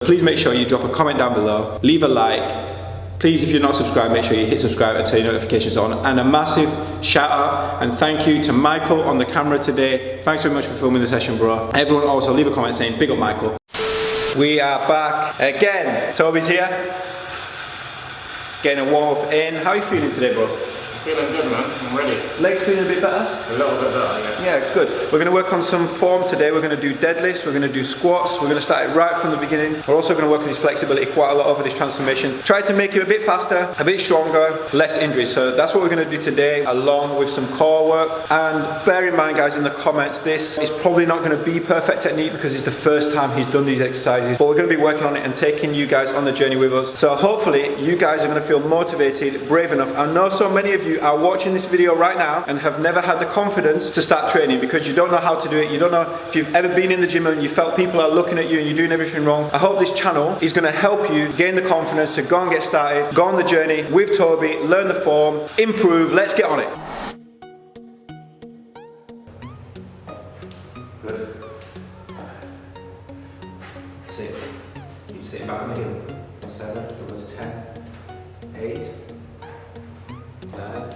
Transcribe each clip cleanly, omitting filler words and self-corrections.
Please make sure you drop a comment down below, leave a like. Please, if you're not subscribed, make sure you hit subscribe and turn your notifications on. And a massive shout out and thank you to Michael on the camera today. Thanks very much for filming the session, bro. Everyone also leave a comment saying big up Michael. We are back again. Toby's here. Getting a warm up in. How are you feeling today, bro? Feeling good, man. I'm ready. Legs feeling a bit better? A little bit better, yeah. Yeah, good. We're going to work on some form today. We're going to do deadlifts, we're going to do squats, we're going to start it right from the beginning. We're also going to work on his flexibility quite a lot over this transformation. Try to make you a bit faster, a bit stronger, less injuries. So that's what we're going to do today, along with some core work. And bear in mind, guys, in the comments, this is probably not going to be perfect technique because it's the first time he's done these exercises. But we're going to be working on it and taking you guys on the journey with us. So hopefully you guys are going to feel motivated, brave enough. I know so many of you are watching this video right now and have never had the confidence to start training because you don't know how to do it. You don't know if you've ever been in the gym and you felt people are looking at you and you're doing everything wrong. I hope this channel is going to help you gain the confidence to go and get started, go on the journey with Toby, learn the form, improve. Let's get on it. Good. 6. Keep sitting back on the heel. 7. It was 10. 8. 9.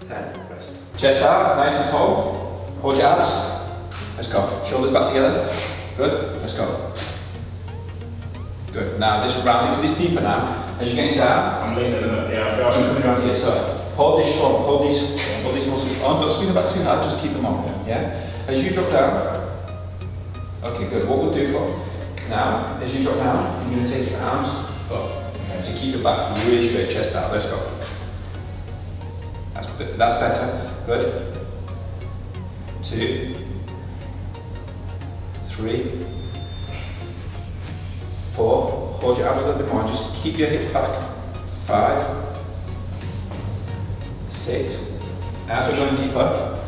10. Rest. Chest out, nice and tall. Hold your abs. Let's go. Shoulders back together. Good. Let's go. Good. Now this round, because it's deeper now. As you're getting down, I'm leaning in it. Yeah, I feel you're like coming around here. So hold this strong. Hold these muscles on. Don't squeeze them back too hard. Just keep them on. Yeah. As you drop down. Okay. Good. What we'll do for now, as you drop down, you're going to take your arms up. Okay. So keep your back really straight. Chest out. Let's go. That's better. Good. 2, 3, 4. Hold your abs a little bit more. Just keep your hips back. 5, 6. As we're going deeper.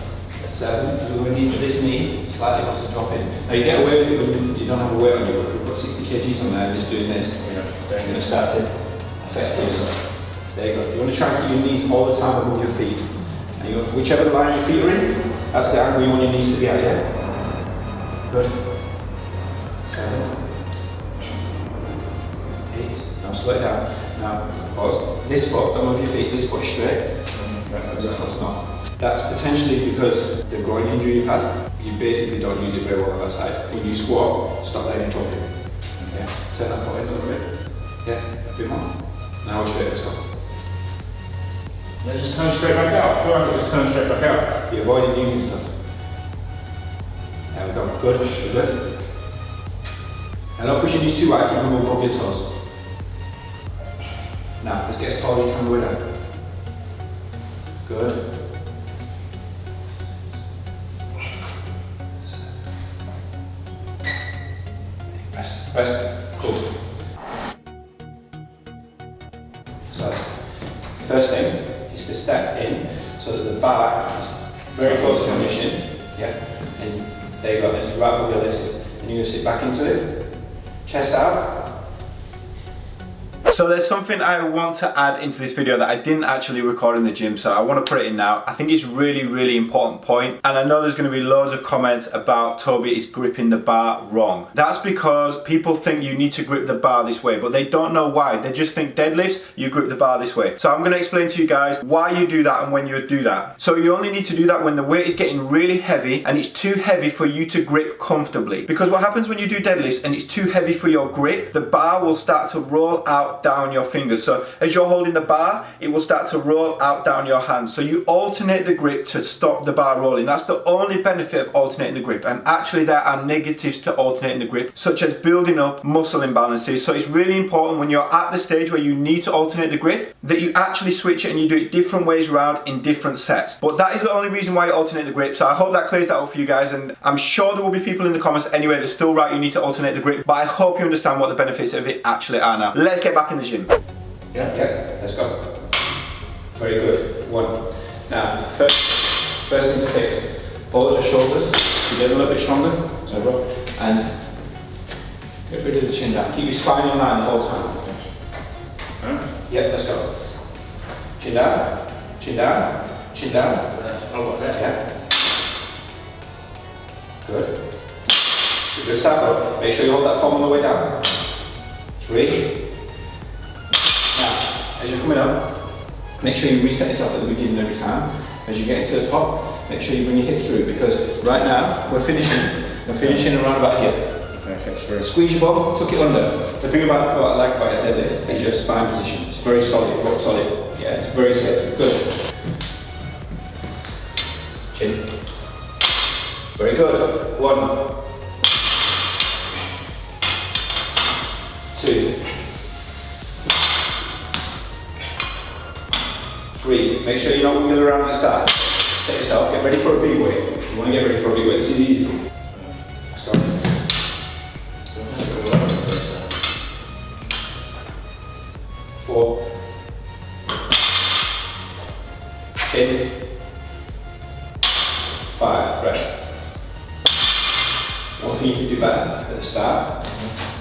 7. As we're going deeper, this knee slightly has to drop in. Now you get away with it when you don't have a weight on you. We've got 60 kgs on there and just doing this. Yeah. You're going to start to affect yourself. There you go. You want to try and keep your knees all the time above your feet. And you, whichever line your feet are in, that's the angle you want your knees to be at, yeah? Good. 7, 8. Now slow it down. Now pause. This foot, don't move your feet, this foot straight. This foot's not. That's potentially because the groin injury you've had, you basically don't use it very well on that side. When you squat, stop letting it drop in. Yeah. Turn that foot in a little bit. Yeah, a bit more. Now we're straight, let's go. Yeah, just turn straight back out. I feel like it just turn straight back out. You're avoiding using stuff. There we go. Good. We're good. And not pushing these too wide, keep them above your toes. Now, let's get as tall as you can go down. Good. Rest. Rest. Cool. So, first thing is to step in so that the bar is very close to your mission. Yeah. And there you go, and it's right above your legs. And you're going to sit back into it. Chest out. So there's something I want to add into this video that I didn't actually record in the gym, so I want to put it in now. I think it's really important point, and I know there's going to be loads of comments about Toby is gripping the bar wrong. That's because people think you need to grip the bar this way, but they don't know why. They just think deadlifts, you grip the bar this way. So I'm going to explain to you guys why you do that and when you do that. So you only need to do that when the weight is getting really heavy and it's too heavy for you to grip comfortably. Because what happens when you do deadlifts and it's too heavy for your grip, the bar will start to roll out down your fingers. So as you're holding the bar, it will start to roll out down your hands. So you alternate the grip to stop the bar rolling. That's the only benefit of alternating the grip. And actually there are negatives to alternating the grip, such as building up muscle imbalances. So it's really important when you're at the stage where you need to alternate the grip, that you actually switch it and you do it different ways around in different sets. But that is the only reason why you alternate the grip. So I hope that clears that up for you guys. And I'm sure there will be people in the comments anyway that still write you need to alternate the grip. But I hope you understand what the benefits of it actually are now. Let's get back in the gym. Yeah. Okay, let's go. Very good. 1. Now, first thing to fix. Hold your shoulders. You get a little bit stronger. So, bro. And get rid of the chin down. Keep your spine in line the whole time. Huh? Yeah, let's go. Chin down. Chin down. Chin down. Oh, like that? Yeah. Good. Good. Good start up. Make sure you hold that form on the way down. 3. Now, as you're coming up, make sure you reset yourself at the beginning every time. As you get to the top, make sure you bring your hips through, because right now we're finishing around about here. Okay, squeeze your bum, tuck it under. The thing about what I like about a deadlift is your spine position. It's very solid, rock solid. Yeah, it's very safe. Good. Chin. Very good. 1, 2, 3. Make sure you're not wiggle around at the start. Set yourself, get ready for a big weight. You want to get ready for a big weight. This is easy. Let's go. 4. In. 5. Rest. One thing you can do better at the start,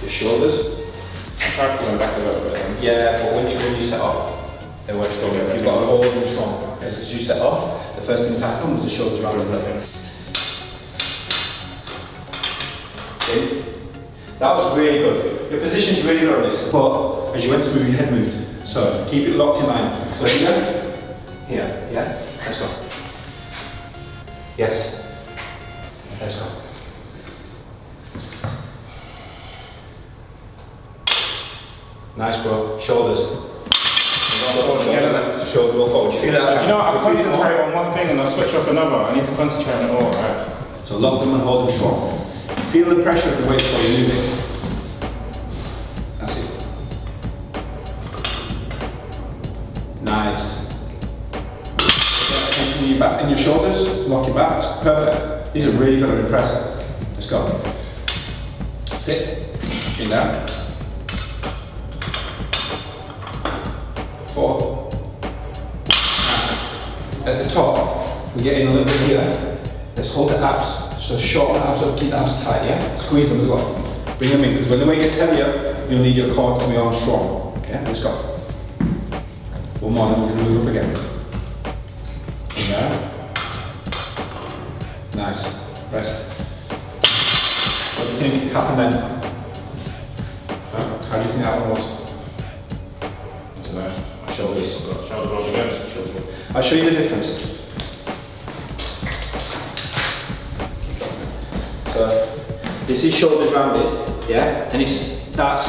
your shoulders. I tried to go back a little bit. Yeah, but when you set off, they weren't strong. You've got to hold them strong. As you set off, the first thing to happen was the shoulders round and up. Okay. That was really good. Your position's really good on this, but as you went to move, your head moved. So keep it locked in mind. So here, yeah? Let's go. Yes. Let's go. Nice, bro. Shoulders. Shoulders roll forward. You feel that? Do you know what? I concentrate on one thing and I switch off another. I need to concentrate on it all, right? So lock them and hold them strong. Feel the pressure of the weight before you move it. That's it. Nice. Get attention in your back and your shoulders. Lock your back. It's perfect. These are really going to impress. Let's go. That's it. Chin down. 4. At the top, we're getting a little bit here. Let's hold the abs. So short abs up, keep the abs tight, yeah? Squeeze them as well. Bring them in, because when the weight gets heavier, you'll need your core to be on strong. Okay, let's go. One more, then we're going to move up again. Yeah. Nice. Rest. What do you think happened then? How do you think that one was? I don't know. My shoulders got shoulder rolls again. I'll show you the difference. So this is shoulders rounded, yeah, and that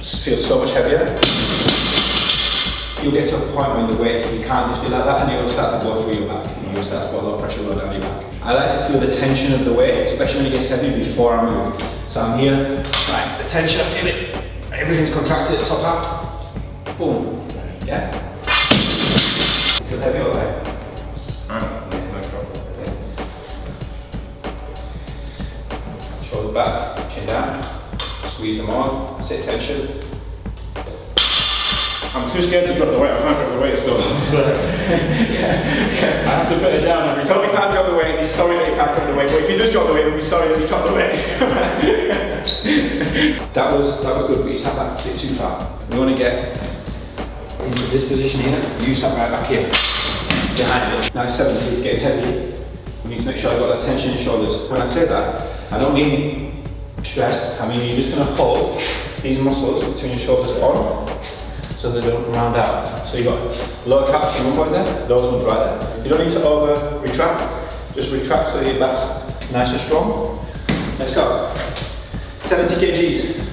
feels so much heavier. You'll get to a point when the weight, you can't lift it like that, and it'll start to go through your back, and you'll start to put a lot of pressure down your back. I like to feel the tension of the weight, especially when it gets heavy, before I move. So I'm here, right, the tension, I feel it, everything's contracted at the top half, boom, yeah. Feel heavy or light? Shoulders back, chin down, squeeze them on, that's it, tension. I'm too scared to drop the weight. I can't drop the weight still. So I have to put it down every time. Tell me you can't drop the weight, he's sorry that you can't drop the weight. But if you just drop the weight, he'll be sorry that you dropped the weight. that was good, but you sat back a bit too far. We want to get into this position here. You sat right back here, behind it. Now 70 is getting heavy. We need to make sure I've got that tension in your shoulders. When I say that, I don't mean stressed. I mean you're just going to hold these muscles between your shoulders on, so they don't round out. So you've got low traps from one point there, those ones right there. You don't need to over retract, just retract so your back's nice and strong. Let's go. 70 kgs.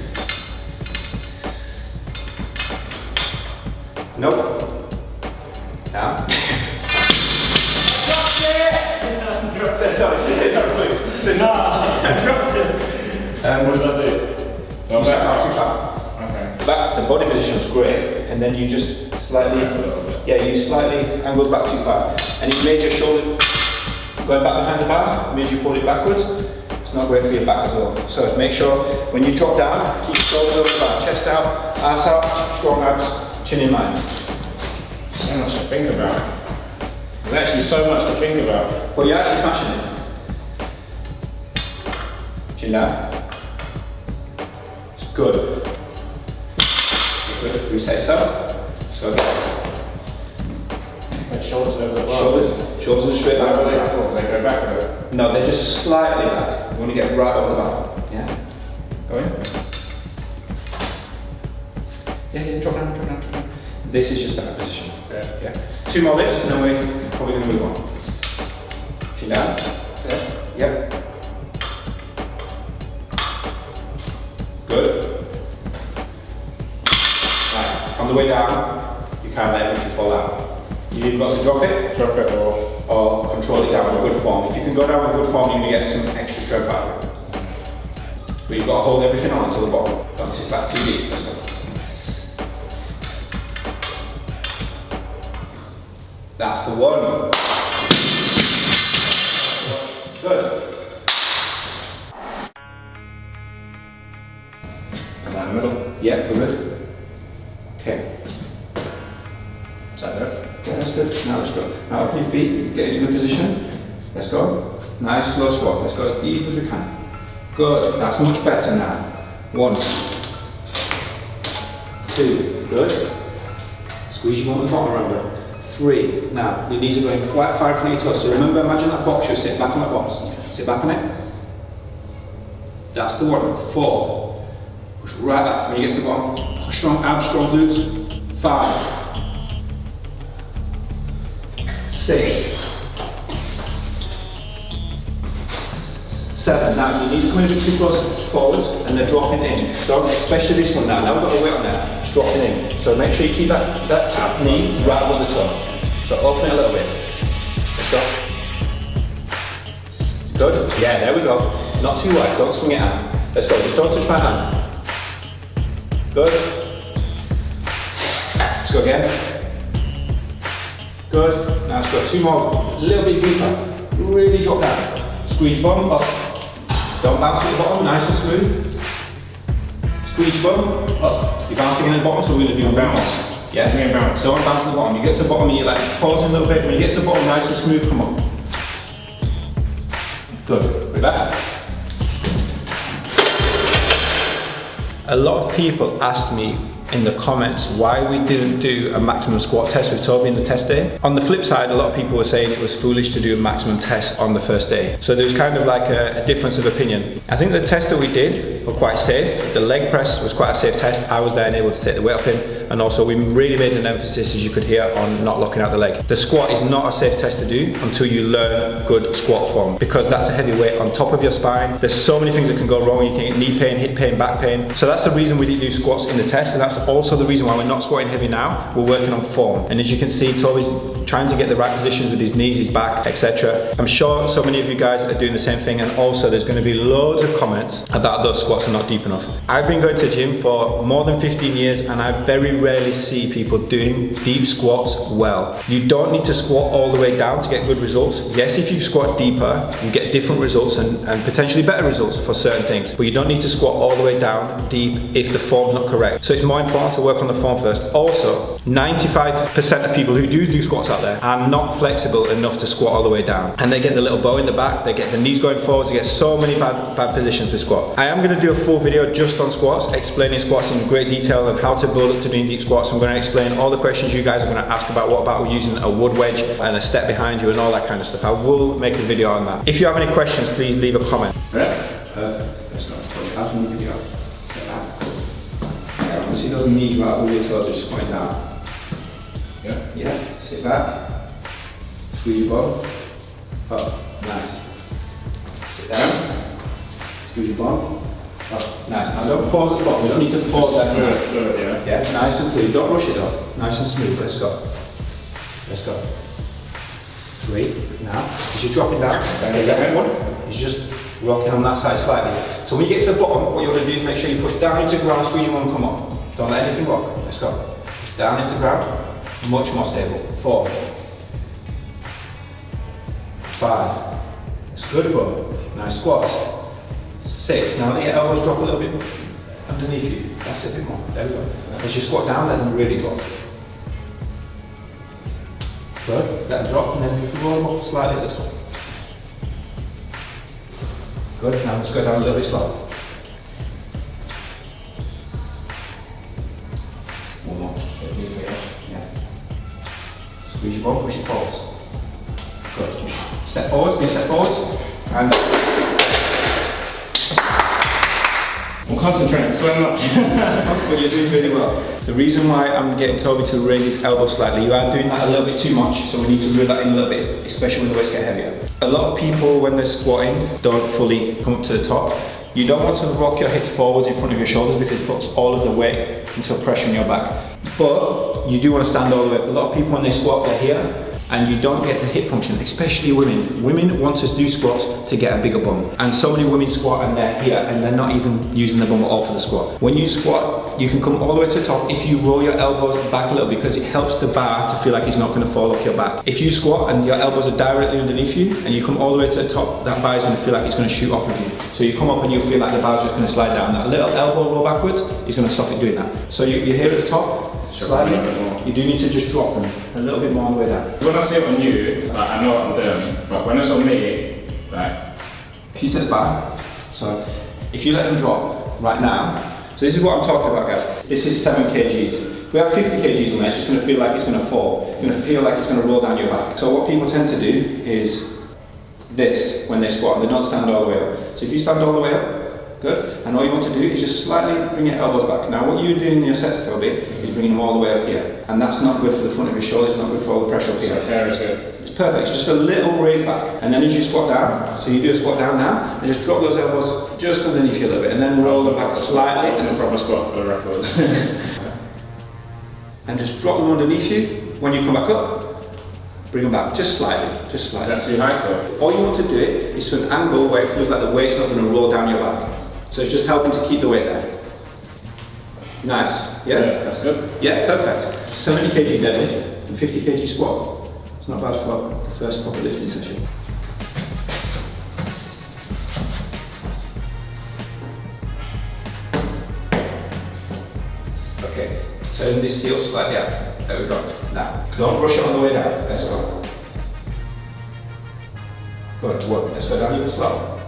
Nope. Down. Say sorry please. Say sorry. I dropped it. What did I do? Go back too far. Okay. Back, the body position's great, and then you just slightly, you slightly angled back too far. And you made your shoulder, going back behind the bar, made you pull it backwards. It's not great for your back as well. So make sure when you drop down, keep shoulders over the bar, chest out, ass out, strong abs, chin in line. So much to think about. There's actually so much to think about. Well, you're actually smashing it. Chin down. It's good. Good. Reset yourself. Let's go again. Shoulders over the bar. Shoulders and straight back. I thought they go back a bit. No, they're just slightly back. You want to get right over the back. Yeah. Go in. Yeah, drop down, drop down, drop down. This is your start position. Yeah. 2 more lifts and then we're probably going to move on. Chin down. Yep. Good. Right, on the way down, you can't let anything fall out. You've either got to drop it or control it down in a good form. If you can go down in a good form, you're going to get some extra strength out of it. But you've got to hold everything on until the bottom. Don't sit back too deep. Let's go. That's the one. Good. And down the middle. Yeah, we're good. Okay. Is that good? Yeah, that's good. Now let's go. Now open your feet, get in a good position. Let's go. Nice slow squat. Let's go as deep as we can. Good. That's much better now. 1, 2. Good. Squeeze your bum at the bottom around it. 3. Now, your knees are going quite far in front of your toes. So remember, imagine that box. You're sitting back on that box. Sit back on it. That's the one. 4. Push right back when you get to the bottom. Strong abs, strong glutes. 5. 6. 7. Now you need to come in a bit too close forwards and they're dropping in. Don't, especially this one now. Now we've got the weight on there. It's dropping in. So make sure you keep that tap knee right above the toe. So open it a little bit. Let's go. Good. Yeah, there we go. Not too wide. Don't swing it out. Let's go. Just don't touch my hand. Good. Let's go again. Good. Now let's go 2 more. A little bit deeper. Really drop down. Squeeze your bum up. Don't bounce at the bottom. Nice and smooth. Squeeze your bum up. You're bouncing in the bottom, so we're going to do a bounce. Yeah? Give me a bounce. Don't bounce to the bottom. You get to the bottom and you're like pausing a little bit. When you get to the bottom, nice and smooth, come on. Good. We're back. A lot of people asked me in the comments why we didn't do a maximum squat test with Toby in the test day. On the flip side, a lot of people were saying it was foolish to do a maximum test on the first day. So there's kind of like a difference of opinion. I think the test that we did were quite safe. The leg press was quite a safe test. I was there and able to take the weight off him. And also we really made an emphasis, as you could hear, on not locking out the leg. The squat is not a safe test to do until you learn good squat form, because that's a heavy weight on top of your spine. There's so many things that can go wrong. You can get knee pain, hip pain, back pain. So that's the reason we didn't do squats in the test, and that's also the reason why we're not squatting heavy now. We're working on form. And as you can see, Toby's trying to get the right positions with his knees, his back, etc. I'm sure so many of you guys are doing the same thing, and also there's going to be loads of comments about those squats are not deep enough. I've been going to the gym for more than 15 years and I very rarely see people doing deep squats well. You don't need to squat all the way down to get good results. Yes, if you squat deeper, you get different results and potentially better results for certain things, but you don't need to squat all the way down deep if the form's not correct. So it's more important to work on the form first. Also, 95% of people who do squats out there are not flexible enough to squat all the way down, and they get the little bow in the back, they get the knees going forwards, they get so many bad positions with squat. I am going to do a full video just on squats, explaining squats in great detail and how to build up to doing deep squats. I'm going to explain all the questions you guys are going to ask about what about using a wood wedge and a step behind you and all that kind of stuff. I will make a video on that. If you have any questions, please leave a comment. Yeah. Perfect. Let's go. How's the video? Yeah, I want to see those knees right over your toes are just going down. Yeah. Yeah. Sit back. Squeeze your bum. Up. Nice. Sit down. Squeeze your bum. Up. Nice. Now don't pause at the bottom. You don't need to pause there. Fluid, yeah. Yeah. Nice and fluid. Don't rush it though. Nice and smooth. Let's go. Let's go. 3. Now, as you're dropping down, the left one is just rocking on that side slightly. So when you get to the bottom, what you're going to do is make sure you push down into the ground, squeeze your arm, come up. Don't let anything rock. Let's go. Push down into the ground. Much more stable. 4. 5. That's good, bro. Nice squats. 6. Now let your elbows drop a little bit underneath you. That's a bit more. There we go. As you squat down, let them really drop. Good. Let them drop and then roll them up slightly at the top. Good. Now let's go down a little bit slower. One more. Yeah. Squeeze your bum, push it forwards. Good. Step forwards, big step forwards. And I'm concentrating so much. But you're doing really well. The reason why I'm getting Toby to raise his elbow slightly, you are doing that a little bit too much, so we need to reel that in a little bit, especially when the weights get heavier. A lot of people, when they're squatting, don't fully come up to the top. You don't want to rock your hips forwards in front of your shoulders because it puts all of the weight into pressure on your back. But you do want to stand all the way up. A lot of people, when they squat, they're here, and you don't get the hip function, especially women. Women want to do squats to get a bigger bum. And so many women squat and they're here and they're not even using the bum at all for the squat. When you squat, you can come all the way to the top if you roll your elbows back a little because it helps the bar to feel like it's not gonna fall off your back. If you squat and your elbows are directly underneath you and you come all the way to the top, that bar is gonna feel like it's gonna shoot off of you. So you come up and you feel like the bar is just gonna slide down. That little elbow roll backwards is gonna stop it doing that. So you're here at the top, slightly, you do need to just drop them a little bit more on the way down. When I see it on you, like, I know what I'm doing, but when it's on me, like... If you take the bar, so if you let them drop right now, so this is what I'm talking about, guys. This is 7 kgs. If we have 50 kgs on there, it's just going to feel like it's going to fall. It's going to feel like it's going to roll down your back. So what people tend to do is this when they squat. They don't stand all the way up. So if you stand all the way up, good. And all you want to do is just slightly bring your elbows back. Now what you're doing in your sets, Toby, is bringing them all the way up here. And that's not good for the front of your shoulders, it's not good for all the pressure up here. So here is it. It's perfect, it's just a little raise back. And then as you squat down, so you do a squat down now, and just drop those elbows just underneath you a little bit, and then roll them back slightly. And then drop a squat for the record. And just drop them underneath you. When you come back up, bring them back, just slightly, just slightly. That's too high still. All you want to do it is to an angle where it feels like the weight's not going to roll down your back. So it's just helping to keep the weight there. Nice, yeah? Yeah, that's good. Yeah, perfect. 70 kg deadlift and 50 kg squat. It's not bad for the first proper lifting session. Okay, turn this heel slightly up. There we go. Now, don't rush it on the way down. Let's go. Good work. Let's go down even slow.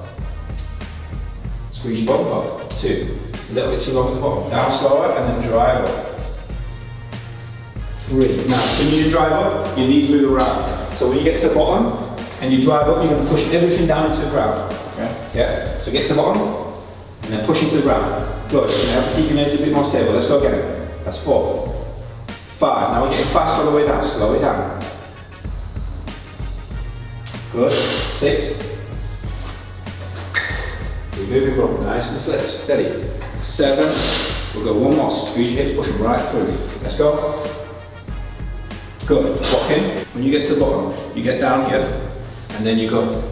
Squeeze your bum up. 2. A little bit too long at the bottom. Down slower and then drive up. 3. Now, as soon as you drive up, your knees move around. So when you get to the bottom and you drive up, you're going to push everything down into the ground. Okay. Yeah? So get to the bottom and then push into the ground. Good. Now keep your knees a bit more stable. Let's go again. That's 4. 5. Now we're getting fast all the way down. Slow it down. Good. 6. Keep moving up. Nice and steady. 7. We'll go one more. Squeeze your hips, push them right through. Let's go. Good. Walk in. When you get to the bottom, you get down here, and then you go.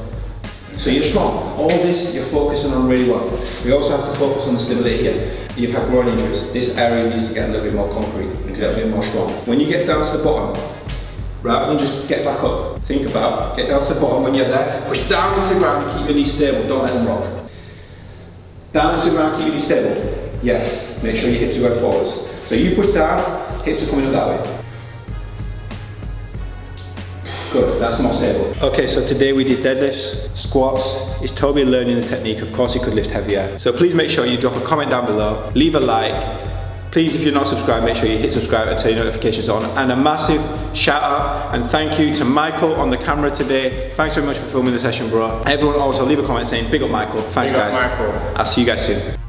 So you're strong. All this you're focusing on really well. We also have to focus on the stability here. You've had groin injuries. This area needs to get a little bit more concrete and get a bit more strong. When you get down to the bottom, rather than just get back up, think about get down to the bottom. When you're there, push down into the ground and keep your knees stable. Don't let them rock. Down into the ground, keep your knees stable. Yes. Make sure your hips are going forwards. So you push down, hips are coming up that way. Good, that's more stable. Okay, so today we did deadlifts, squats. Is Toby learning the technique? Of course he could lift heavier. So please make sure you drop a comment down below, leave a like. Please, if you're not subscribed, make sure you hit subscribe and turn your notifications on. And a massive shout out and thank you to Michael on the camera today. Thanks very much for filming the session, bro. Everyone also leave a comment saying big up Michael. Thanks, guys. Big up Michael. I'll see you guys soon.